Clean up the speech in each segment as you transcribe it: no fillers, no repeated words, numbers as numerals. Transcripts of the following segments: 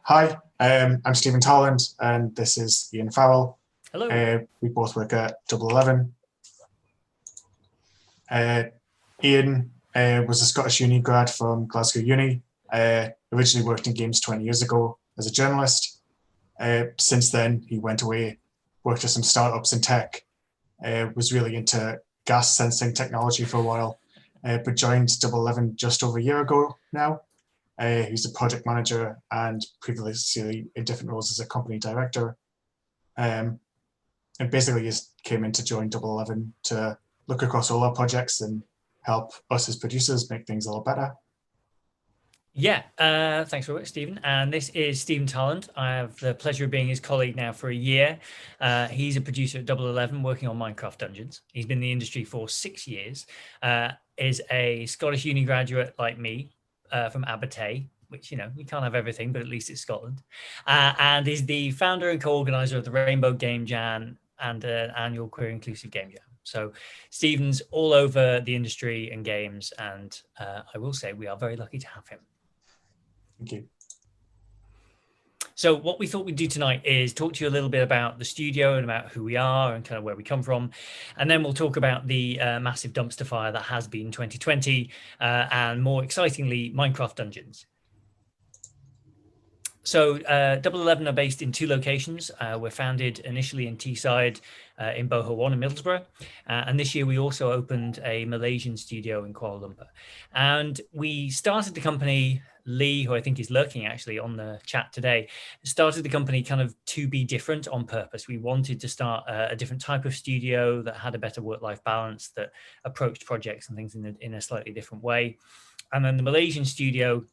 Hi, I'm Stephen Taarland, and this is Iain Farrell. Hello. We both work at Double 11. Iain was a Scottish uni grad from Glasgow Uni. Originally worked in games 20 years ago as a journalist. Since then, he went away, worked at some startups in tech, was really into gas sensing technology for a while, but joined Double 11 just over a year ago now. He's a project manager and previously in different roles as a company director. And basically just came in to join Double 11 to look across all our projects and help us as producers make things a lot better. Yeah, thanks very much, Stephen. And this is Stephen Taarland. I have the pleasure of being his colleague now for a year. He's a producer at Double 11 working on Minecraft Dungeons. He's been in the industry for 6 years, is a Scottish uni graduate like me from Abertay, which, you know, we can't have everything, but at least it's Scotland, and is the founder and co-organizer of the Rainbow Game Jam and an annual Queer Inclusive Game Jam. So Stephen's all over the industry and games, and I will say we are very lucky to have him. Thank you. So what we thought we'd do tonight is talk to you a little bit about the studio and about who we are and kind of where we come from. And then we'll talk about the massive dumpster fire that has been 2020 and more excitingly, Minecraft Dungeons. So Double 11 are based in 2 locations. We're founded initially in Teesside in Boho 1 in Middlesbrough. And this year we also opened a Malaysian studio in Kuala Lumpur. And we started the company, Lee, who I think is lurking actually on the chat today, started the company kind of to be different on purpose. We wanted to start a different type of studio that had a better work-life balance, that approached projects and things in a slightly different way. And then the Malaysian studio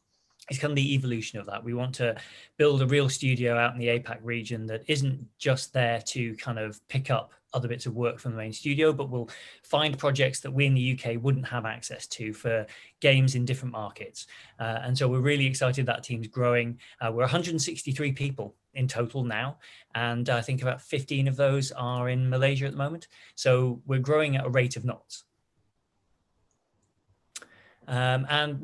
is kind of the evolution of that. We want to build a real studio out in the APAC region that isn't just there to kind of pick up other bits of work from the main studio, but we'll find projects that we in the UK wouldn't have access to for games in different markets. And so we're really excited that team's growing. We're 163 people in total now, and I think about 15 of those are in Malaysia at the moment. So we're growing at a rate of knots. And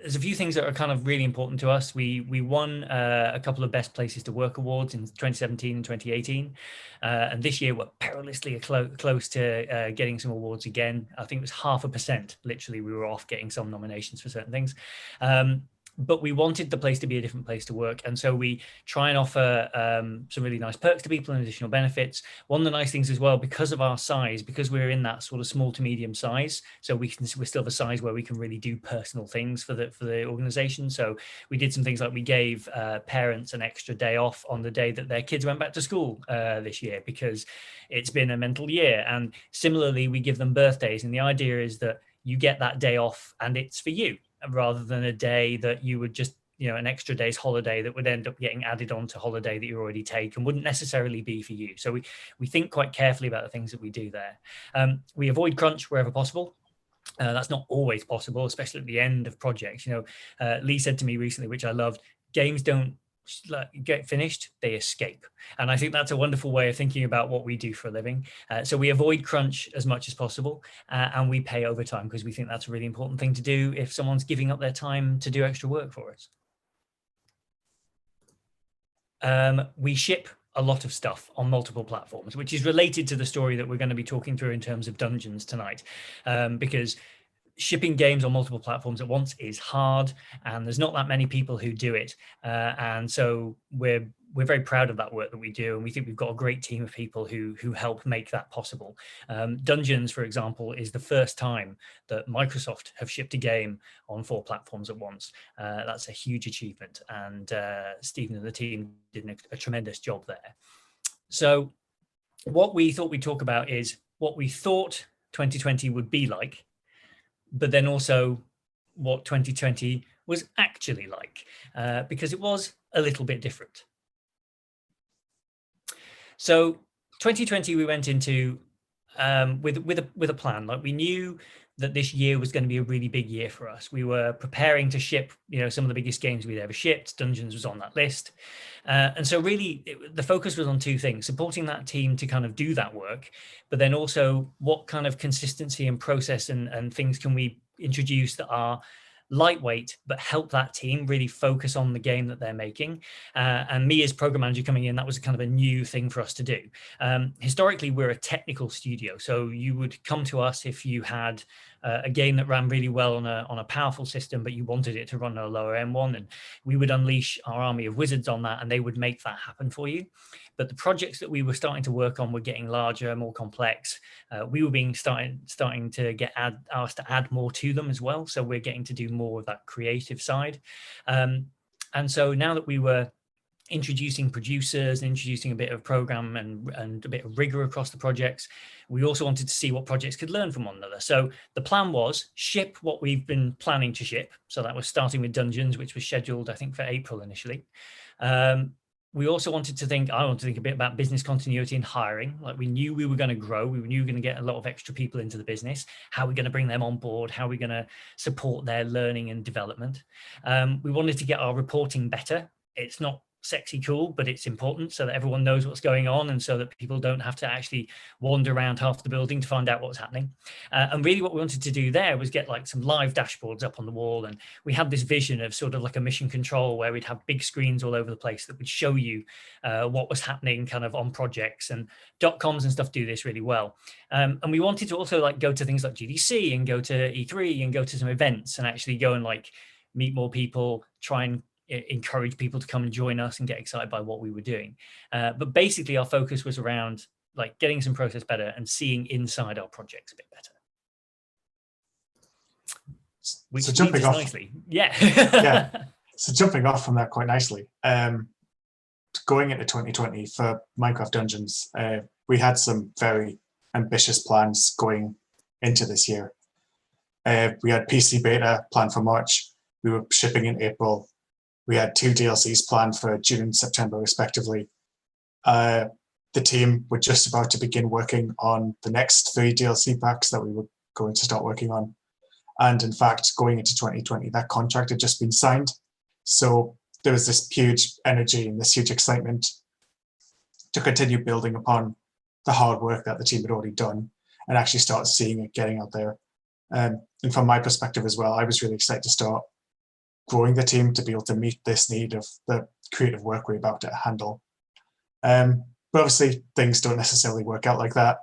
there's a few things that are kind of really important to us. We won a couple of Best Places to Work awards in 2017 and 2018. And this year we're perilously close to getting some awards again. I think it was 0.5%, literally, we were off getting some nominations for certain things. But we wanted the place to be a different place to work. And so we try and offer some really nice perks to people and additional benefits. One of the nice things as well, because of our size, because we're in that sort of small to medium size, so we're still of a size where we can really do personal things for the organization. So we did some things like we gave parents an extra day off on the day that their kids went back to school this year, because it's been a mental year. And similarly, we give them birthdays. And the idea is that you get that day off and it's for you, rather than a day that you would just, you know, an extra day's holiday that would end up getting added on to holiday that you already take and wouldn't necessarily be for you. So we think quite carefully about the things that we do there. We avoid crunch wherever possible. That's not always possible, especially at the end of projects. You know, Lee said to me recently, which I loved, games don't get finished, they escape. And I think that's a wonderful way of thinking about what we do for a living. So we avoid crunch as much as possible, and we pay overtime because we think that's a really important thing to do if someone's giving up their time to do extra work for us. We ship a lot of stuff on multiple platforms, which is related to the story that we're going to be talking through in terms of dungeons tonight, because shipping games on multiple platforms at once is hard, and there's not that many people who do it. And so we're very proud of that work that we do, and we think we've got a great team of people who help make that possible. Dungeons, for example, is the first time that Microsoft have shipped a game on 4 platforms at once. That's a huge achievement, and Stephen and the team did a tremendous job there. So what we thought we'd talk about is what we thought 2020 would be like, but then also what 2020 was actually like, because it was a little bit different. So 2020 we went into with a plan. Like, we knew that this year was going to be a really big year for us. We were preparing to ship, you know, some of the biggest games we'd ever shipped. Dungeons was on that list. And so really the focus was on 2 things: supporting that team to kind of do that work, but then also what kind of consistency and process and things can we introduce that are lightweight, but help that team really focus on the game that they're making. And me as program manager coming in, that was kind of a new thing for us to do. Historically, we're a technical studio, so you would come to us if you had a game that ran really well on a powerful system, but you wanted it to run on a lower end one, and we would unleash our army of wizards on that, and they would make that happen for you. But the projects that we were starting to work on were getting larger, more complex. We were starting to get asked to add more to them as well. So we're getting to do more of that creative side. And so now that we were introducing producers, introducing a bit of program and a bit of rigor across the projects, we also wanted to see what projects could learn from one another. So the plan was ship what we've been planning to ship. So that was starting with Dungeons, which was scheduled, I think, for April initially. We also I wanted to think a bit about business continuity and hiring. Like, we knew we were going to grow. We knew we were going to get a lot of extra people into the business. How are we going to bring them on board? How are we going to support their learning and development? We wanted to get our reporting better. It's not sexy cool, but it's important so that everyone knows what's going on, and so that people don't have to actually wander around half the building to find out what's happening. And really what we wanted to do there was get like some live dashboards up on the wall, and we had this vision of sort of like a mission control where we'd have big screens all over the place that would show you what was happening kind of on projects, and .coms and stuff do this really well. And we wanted to also like go to things like GDC and go to E3 and go to some events and actually go and like meet more people, try and encourage people to come and join us and get excited by what we were doing. But basically our focus was around like getting some process better and seeing inside our projects a bit better. Which so jumping off nicely. Yeah. Yeah. So jumping off from that quite nicely, going into 2020 for Minecraft Dungeons, we had some very ambitious plans going into this year. We had PC beta planned for March. We were shipping in April. We had 2 DLCs planned for June and September, respectively. The team were just about to begin working on the next 3 DLC packs that we were going to start working on. And in fact, going into 2020, that contract had just been signed. So there was this huge energy and this huge excitement to continue building upon the hard work that the team had already done and actually start seeing it getting out there. And from my perspective as well, I was really excited to start growing the team to be able to meet this need of the creative work we're about to handle. But obviously things don't necessarily work out like that.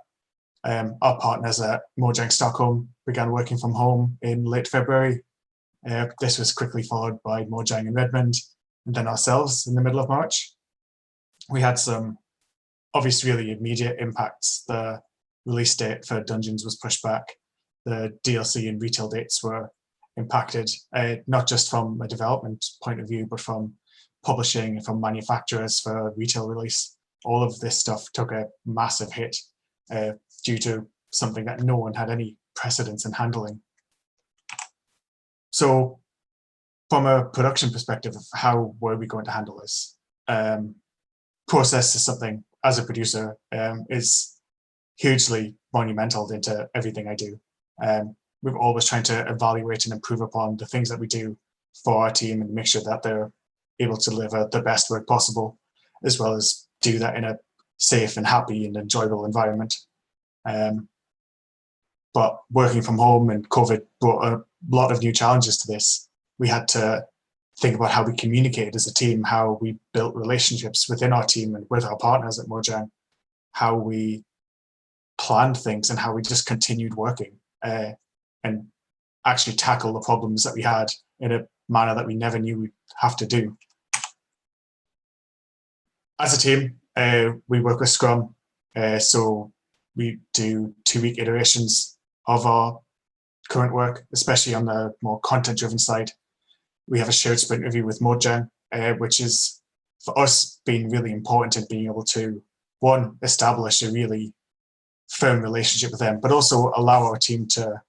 Our partners at Mojang Stockholm began working from home in late February. This was quickly followed by Mojang in Redmond, and then ourselves in the middle of March. We had some obvious really immediate impacts. The release date for Dungeons was pushed back. The DLC and retail dates were impacted, not just from a development point of view, but from publishing and from manufacturers for retail release. All of this stuff took a massive hit due to something that no one had any precedence in handling. So from a production perspective, how were we going to handle this? Process is something, as a producer, is hugely monumental into everything I do. We're always trying to evaluate and improve upon the things that we do for our team and make sure that they're able to deliver the best work possible, as well as do that in a safe and happy and enjoyable environment. But working from home and COVID brought a lot of new challenges to this. We had to think about how we communicated as a team, how we built relationships within our team and with our partners at Mojang, how we planned things and how we just continued working and actually tackle the problems that we had in a manner that we never knew we'd have to do. As a team, we work with Scrum, so we do 2-week iterations of our current work, especially on the more content-driven side. We have a shared sprint review with Mojang, which is, for us, been really important in being able to, one, establish a really firm relationship with them, but also allow our team to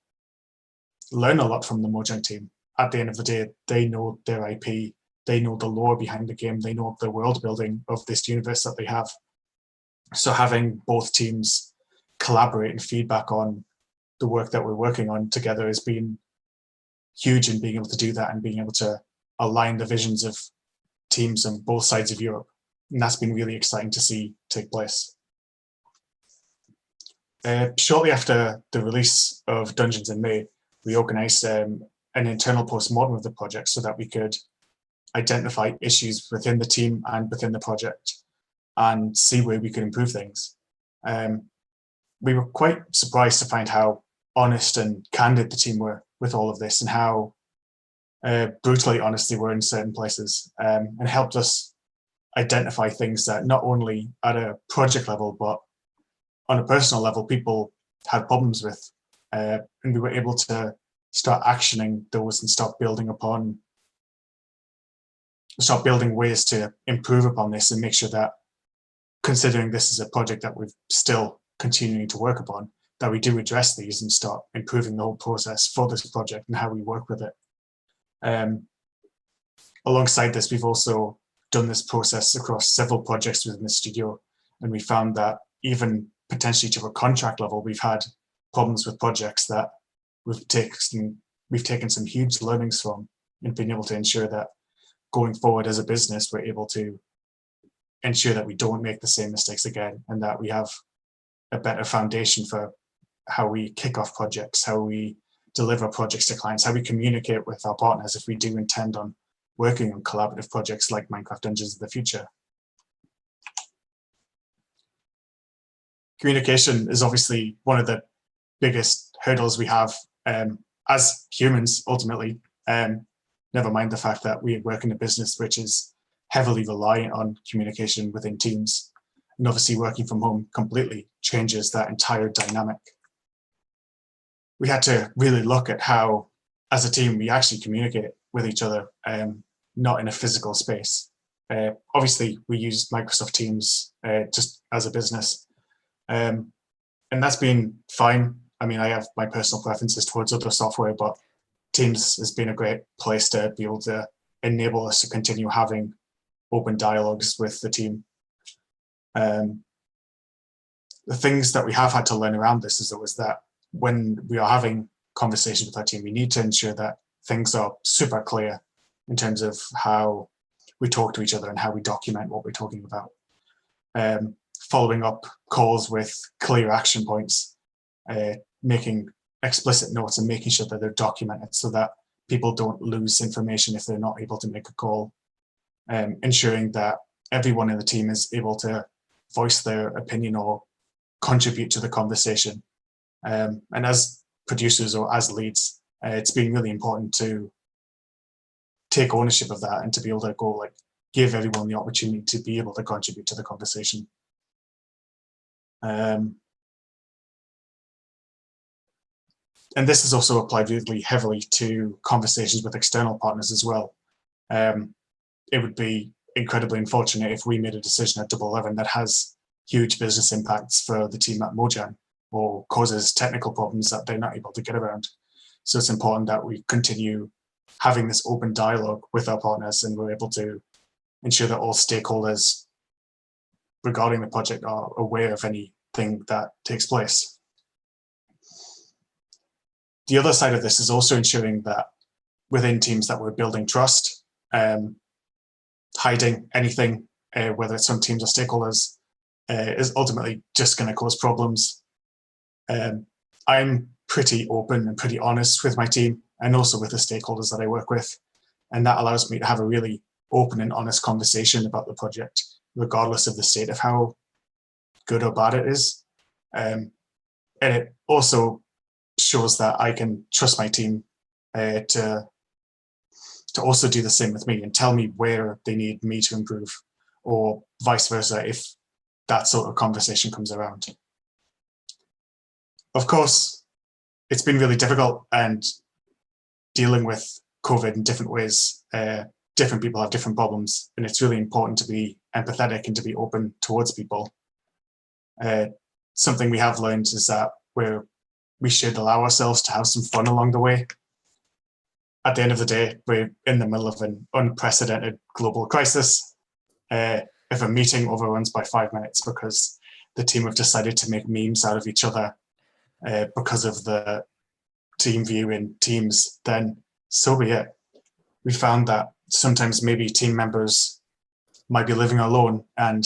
learn a lot from the Mojang team. At the end of the day, they know their IP, they know the lore behind the game, they know the world building of this universe that they have. So having both teams collaborate and feedback on the work that we're working on together has been huge in being able to do that and being able to align the visions of teams on both sides of Europe. And that's been really exciting to see take place. Shortly after the release of Dungeons in May, we organised an internal post-mortem of the project so that we could identify issues within the team and within the project and see where we could improve things. We were quite surprised to find how honest and candid the team were with all of this, and how brutally honest they were in certain places, and helped us identify things that not only at a project level, but on a personal level, people had problems with. And we were able to start actioning those and start building ways to improve upon this and make sure that, considering this is a project that we're still continuing to work upon, that we do address these and start improving the whole process for this project and how we work with it. Alongside this, we've also done this process across several projects within the studio, and we found that even potentially to a contract level, we've had problems with projects that we've taken some huge learnings from, and been able to ensure that going forward as a business, we're able to ensure that we don't make the same mistakes again, and that we have a better foundation for how we kick off projects, how we deliver projects to clients, how we communicate with our partners if we do intend on working on collaborative projects like Minecraft Dungeons in the future. Communication is obviously one of the biggest hurdles we have as humans, ultimately. Never mind the fact that we work in a business which is heavily reliant on communication within teams. And obviously working from home completely changes that entire dynamic. We had to really look at how, as a team, we actually communicate with each other, not in a physical space. Obviously, we use Microsoft Teams just as a business. And that's been fine. I mean, I have my personal preferences towards other software, but Teams has been a great place to be able to enable us to continue having open dialogues with the team. The things that we have had to learn around this is that when we are having conversations with our team, we need to ensure that things are super clear in terms of how we talk to each other and how we document what we're talking about. Following up calls with clear action points, making explicit notes and making sure that they're documented so that people don't lose information if they're not able to make a call. Ensuring that everyone in the team is able to voice their opinion or contribute to the conversation. And as producers or as leads, it's been really important to take ownership of that and to be able to go give everyone the opportunity to be able to contribute to the conversation. And this is also applied really heavily to conversations with external partners as well. It would be incredibly unfortunate if we made a decision at Double 11 that has huge business impacts for the team at Mojang or causes technical problems that they're not able to get around. So it's important that we continue having this open dialogue with our partners, and we're able to ensure that all stakeholders regarding the project are aware of anything that takes place. The other side of this is also ensuring that within teams that we're building trust. Hiding anything, whether it's from teams or stakeholders, is ultimately just going to cause problems. I'm pretty open and pretty honest with my team and also with the stakeholders that I work with. And that allows me to have a really open and honest conversation about the project, regardless of the state of how good or bad it is. And it also shows that I can trust my team to also do the same with me and tell me where they need me to improve, or vice versa if that sort of conversation comes around. Of course, it's been really difficult, and dealing with COVID in different ways, different people have different problems, and it's really important to be empathetic and to be open towards people. Something we have learned is that we should allow ourselves to have some fun along the way. At the end of the day, we're in the middle of an unprecedented global crisis. If a meeting overruns by 5 minutes because the team have decided to make memes out of each other because of the team view in Teams, then so be it. We found that sometimes maybe team members might be living alone, and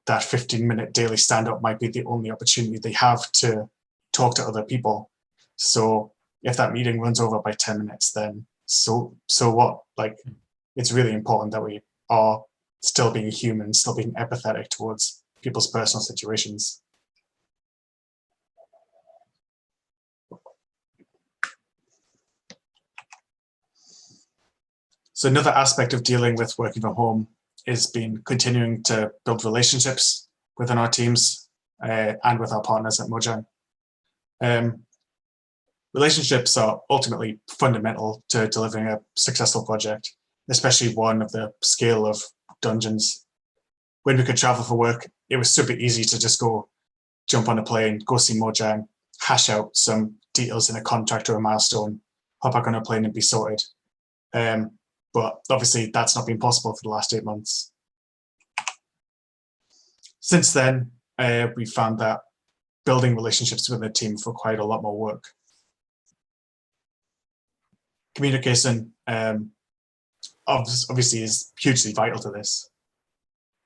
that 15-minute daily stand-up might be the only opportunity they have to talk to other people. So if that meeting runs over by 10 minutes, then so what? Like, it's really important that we are still being human, still being empathetic towards people's personal situations. So another aspect of dealing with working from home is continuing to build relationships within our teams and with our partners at Mojang. Relationships are ultimately fundamental to delivering a successful project, especially one of the scale of Dungeons. When we could travel for work, it was super easy to just go jump on a plane, go see Mojang, hash out some details in a contract or a milestone, hop back on a plane and be sorted. But obviously that's not been possible for the last 8 months. Since then, we found that building relationships within the team required a lot more work. Communication obviously is hugely vital to this.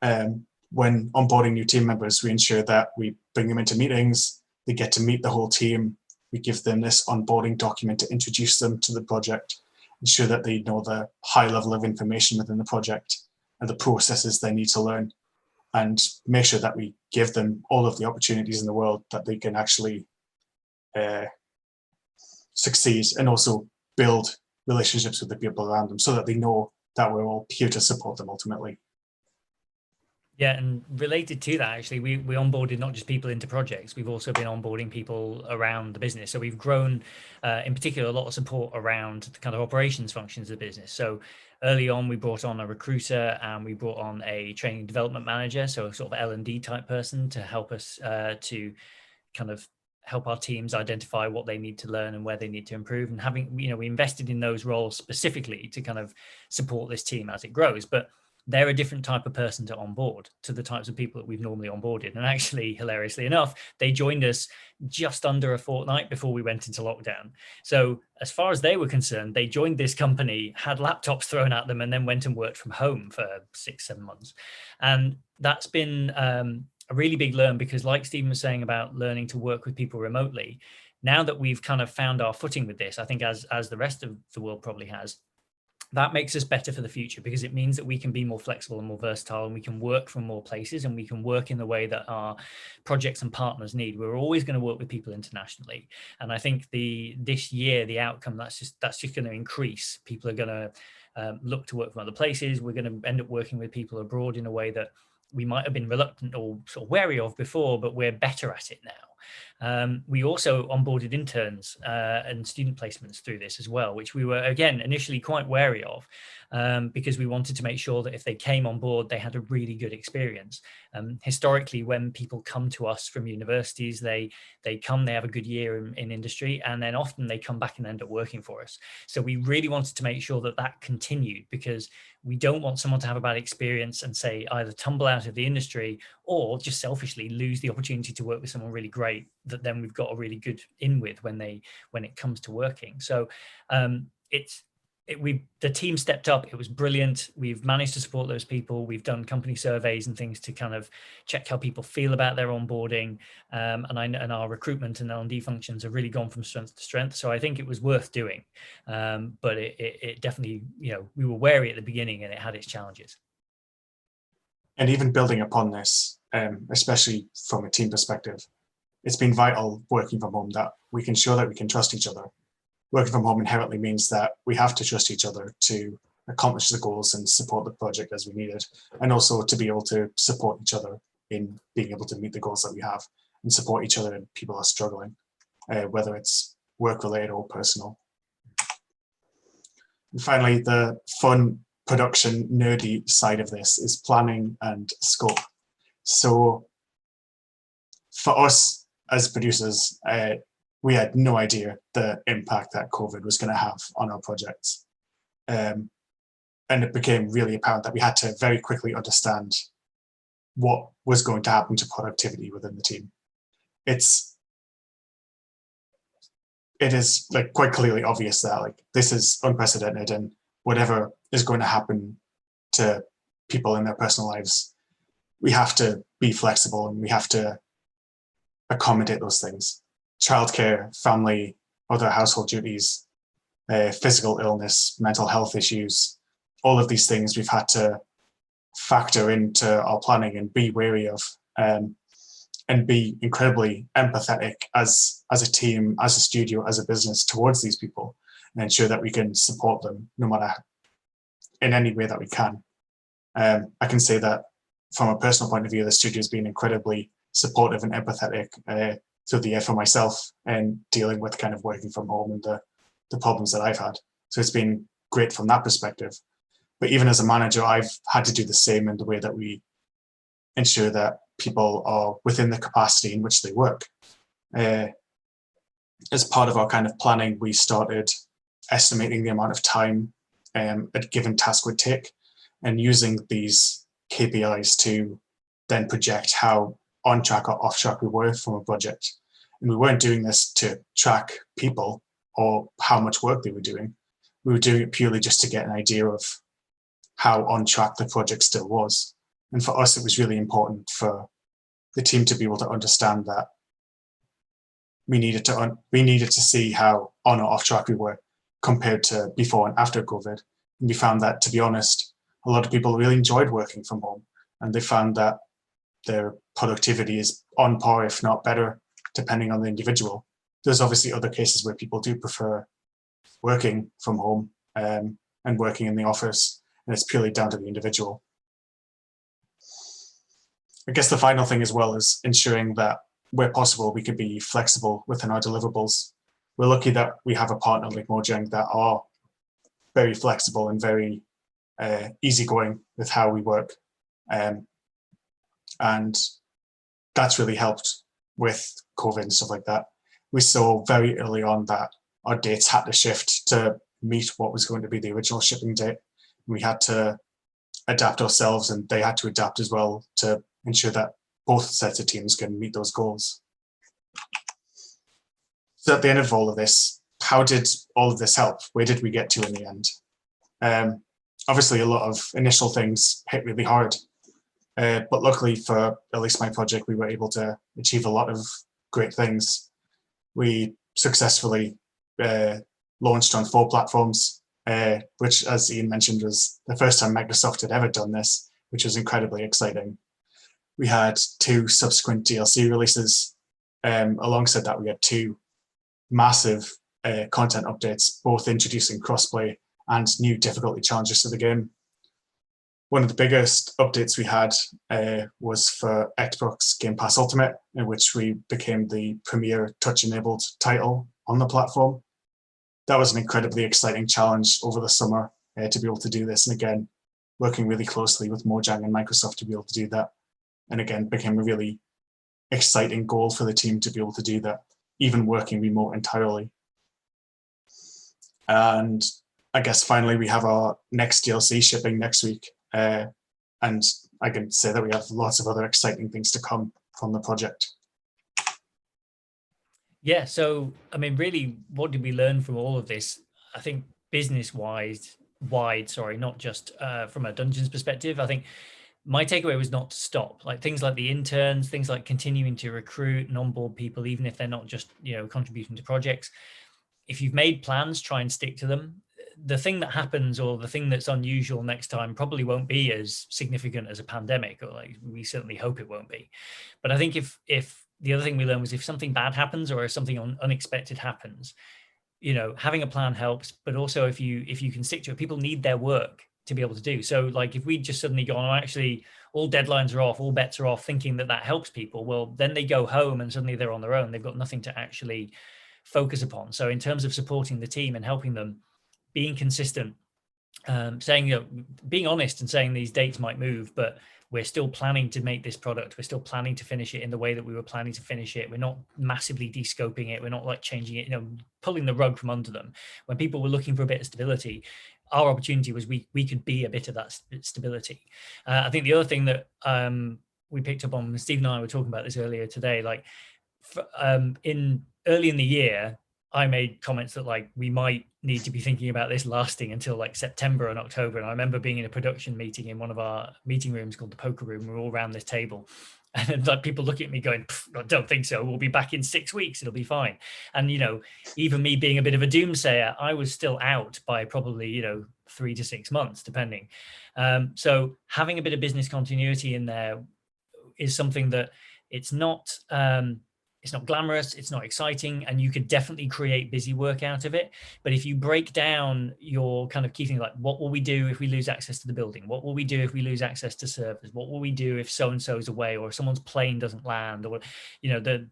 When onboarding new team members, we ensure that we bring them into meetings, they get to meet the whole team, we give them this onboarding document to introduce them to the project, ensure that they know the high level of information within the project and the processes they need to learn, and make sure that we give them all of the opportunities in the world that they can actually succeed, and also build relationships with the people around them so that they know that we're all here to support them ultimately. Yeah, and related to that, actually, we onboarded not just people into projects, we've also been onboarding people around the business. So we've grown, in particular, a lot of support around the kind of operations functions of the business. So early on, we brought on a recruiter and we brought on a training development manager, so a sort of L&D type person to help us to kind of help our teams identify what they need to learn and where they need to improve. And having, we invested in those roles specifically to kind of support this team as it grows. But they're a different type of person to onboard to the types of people that we've normally onboarded. And actually, hilariously enough, they joined us just under a fortnight before we went into lockdown. So as far as they were concerned, they joined this company, had laptops thrown at them, and then went and worked from home for 6-7 months. And that's been a really big learn, because like Stephen was saying about learning to work with people remotely, now that we've kind of found our footing with this, I think as the rest of the world probably has, that makes us better for the future, because it means that we can be more flexible and more versatile, and we can work from more places, and we can work in the way that our projects and partners need. We're always going to work with people internationally. And I think this year, the outcome, that's just going to increase. People are going to look to work from other places. We're going to end up working with people abroad in a way that we might have been reluctant or sort of wary of before, but we're better at it now. We also onboarded interns and student placements through this as well, which we were, again, initially quite wary of, because we wanted to make sure that if they came on board, they had a really good experience. Historically, when people come to us from universities, they have a good year in industry, and then often they come back and end up working for us. So we really wanted to make sure that that continued, because we don't want someone to have a bad experience and say either tumble out of the industry or just selfishly lose the opportunity to work with someone really great that then we've got a really good in with when it comes to working. So the team stepped up. It was brilliant. We've managed to support those people. We've done company surveys and things to kind of check how people feel about their onboarding. And our recruitment and L&D functions have really gone from strength to strength. So I think it was worth doing. But it definitely, we were wary at the beginning, and it had its challenges. And even building upon this, especially from a team perspective, it's been vital working from home that we can show that we can trust each other. Working from home inherently means that we have to trust each other to accomplish the goals and support the project as we need it, and also to be able to support each other in being able to meet the goals that we have, and support each other when people are struggling, whether it's work-related or personal. And finally, the fun, production, nerdy side of this is planning and scope. So for us as producers, we had no idea the impact that COVID was going to have on our projects. And it became really apparent that we had to very quickly understand what was going to happen to productivity within the team. It is like quite clearly obvious that like this is unprecedented, and whatever is going to happen to people in their personal lives, we have to be flexible and we have to accommodate those things. Childcare, family, other household duties, physical illness, mental health issues, all of these things we've had to factor into our planning and be wary of, and be incredibly empathetic as a team, as a studio, as a business towards these people, and ensure that we can support them no matter in any way that we can. I can say that from a personal point of view, the studio has been incredibly supportive and empathetic through the year for myself and dealing with kind of working from home and the problems that I've had. So it's been great from that perspective. But even as a manager, I've had to do the same in the way that we ensure that people are within the capacity in which they work. As part of our kind of planning, we started estimating the amount of time a given task would take and using these KPIs to then project how on track or off track we were from a project. And we weren't doing this to track people or how much work they were doing. We were doing it purely just to get an idea of how on track the project still was. And for us, it was really important for the team to be able to understand that we needed to see how on or off track we were compared to before and after COVID. And we found that, to be honest, a lot of people really enjoyed working from home, and they found that their productivity is on par, if not better, depending on the individual. There's obviously other cases where people do prefer working from home and working in the office, and it's purely down to the individual. I guess the final thing as well is ensuring that where possible, we could be flexible within our deliverables. We're lucky that we have a partner like Mojang that are very flexible and very easygoing with how we work. And that's really helped with COVID and stuff like that. We saw very early on that our dates had to shift to meet what was going to be the original shipping date. We had to adapt ourselves, and they had to adapt as well to ensure that both sets of teams can meet those goals. So at the end of all of this, how did all of this help? Where did we get to in the end? Obviously, a lot of initial things hit really hard. But luckily for at least my project, we were able to achieve a lot of great things. We successfully launched on 4 platforms, which, as Ian mentioned, was the first time Microsoft had ever done this, which was incredibly exciting. We had 2 subsequent DLC releases. Alongside that, we had 2 massive content updates, both introducing crossplay and new difficulty challenges to the game. One of the biggest updates we had was for Xbox Game Pass Ultimate, in which we became the premier touch-enabled title on the platform. That was an incredibly exciting challenge over the summer to be able to do this. And again, working really closely with Mojang and Microsoft to be able to do that. And again, became a really exciting goal for the team to be able to do that, even working remote entirely. And I guess finally, we have our next DLC shipping next week. And I can say that we have lots of other exciting things to come from the project. Yeah, so, I mean, really, what did we learn from all of this? I think business-wide, not just from a Dungeons perspective. I think my takeaway was not to stop. Like things like the interns, things like continuing to recruit and onboard people, even if they're not just, contributing to projects. If you've made plans, try and stick to them. The thing that happens, or the thing that's unusual next time, probably won't be as significant as a pandemic, or like we certainly hope it won't be. But I think if the other thing we learned was if something bad happens or if something unexpected happens, having a plan helps. But also if you can stick to it, people need their work to be able to do. So like if we just suddenly go, oh, actually all deadlines are off, all bets are off, thinking that helps people, well, then they go home and suddenly they're on their own. They've got nothing to actually focus upon. So in terms of supporting the team and helping them, being consistent, saying, being honest and saying these dates might move, but we're still planning to make this product. We're still planning to finish it in the way that we were planning to finish it. We're not massively de-scoping it. We're not like changing it, pulling the rug from under them. When people were looking for a bit of stability, our opportunity was we could be a bit of that stability. I think the other thing that we picked up on, Steve and I were talking about this earlier today, like early in the year, I made comments that like we might need to be thinking about this lasting until like September and October. And I remember being in a production meeting in one of our meeting rooms called the poker room. We're all around this table, and like people looking at me going, I don't think so. We'll be back in 6 weeks. It'll be fine. And, you know, even me being a bit of a doomsayer, I was still out by probably, you know, 3 to 6 months, depending. So having a bit of business continuity in there is something that it's not glamorous, it's not exciting, and you could definitely create busy work out of it. But if you break down your kind of key thing, like what will we do if we lose access to the building? What will we do if we lose access to servers? What will we do if so-and-so is away, or someone's plane doesn't land? Or, you know,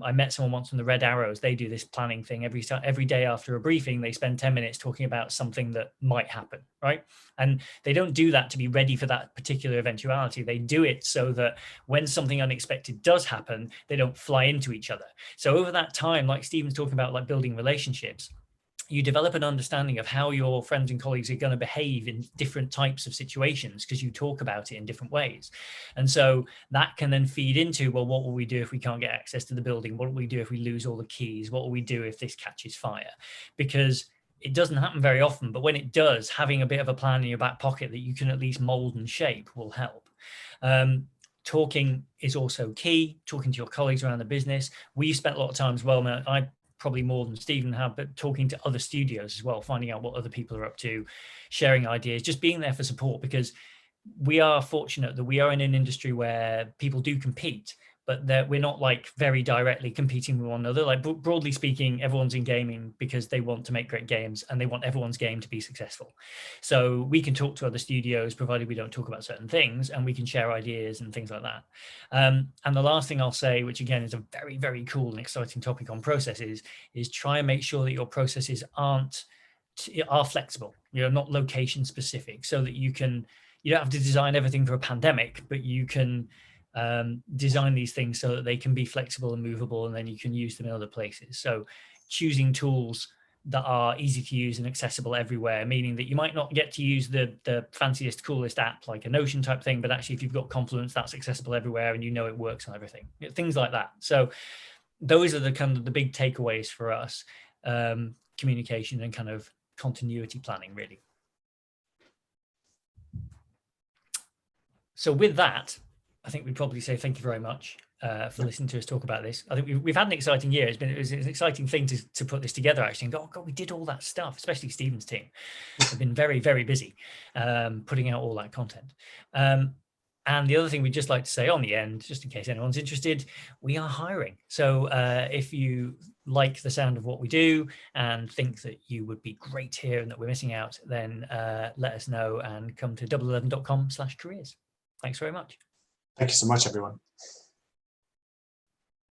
I met someone once from the Red Arrows. They do this planning thing every day after a briefing. They spend 10 minutes talking about something that might happen, right? And they don't do that to be ready for that particular eventuality. They do it so that when something unexpected does happen, they don't fly into each other. So over that time, like Stephen's talking about, like building relationships, you develop an understanding of how your friends and colleagues are going to behave in different types of situations because you talk about it in different ways. And so that can then feed into, well, what will we do if we can't get access to the building? What will we do if we lose all the keys? What will we do if this catches fire? Because it doesn't happen very often, but when it does, having a bit of a plan in your back pocket that you can at least mold and shape will help. Talking is also key, talking to your colleagues around the business. We've spent a lot of time as well, I probably more than Stephen have, but talking to other studios as well, finding out what other people are up to, sharing ideas, just being there for support, because we are fortunate that we are in an industry where people do compete, but that we're not like very directly competing with one another. Like broadly speaking, everyone's in gaming because they want to make great games and they want everyone's game to be successful. So we can talk to other studios, provided we don't talk about certain things, and we can share ideas and things like that. And the last thing I'll say, which again is a very, very cool and exciting topic on processes, is try and make sure that your processes are flexible, you know, not location specific, so that you don't have to design everything for a pandemic, but you can design these things so that they can be flexible and movable, and then you can use them in other places. So choosing tools that are easy to use and accessible everywhere, meaning that you might not get to use the fanciest, coolest app like a Notion type thing, but actually if you've got Confluence, that's accessible everywhere and you know it works on everything, things like that. So those are the kind of the big takeaways for us, communication and kind of continuity planning, really. So with that, I think we'd probably say thank you very much for listening to us talk about this. I think we've had an exciting year. It was an exciting thing to put this together, actually, and go, oh God, we did all that stuff, especially Stephen's team. They've been very, very busy putting out all that content. And the other thing we'd just like to say on the end, just in case anyone's interested, we are hiring. So if you like the sound of what we do and think that you would be great here and that we're missing out, then let us know and come to double11.com/careers. Thanks very much. Thank you so much, everyone.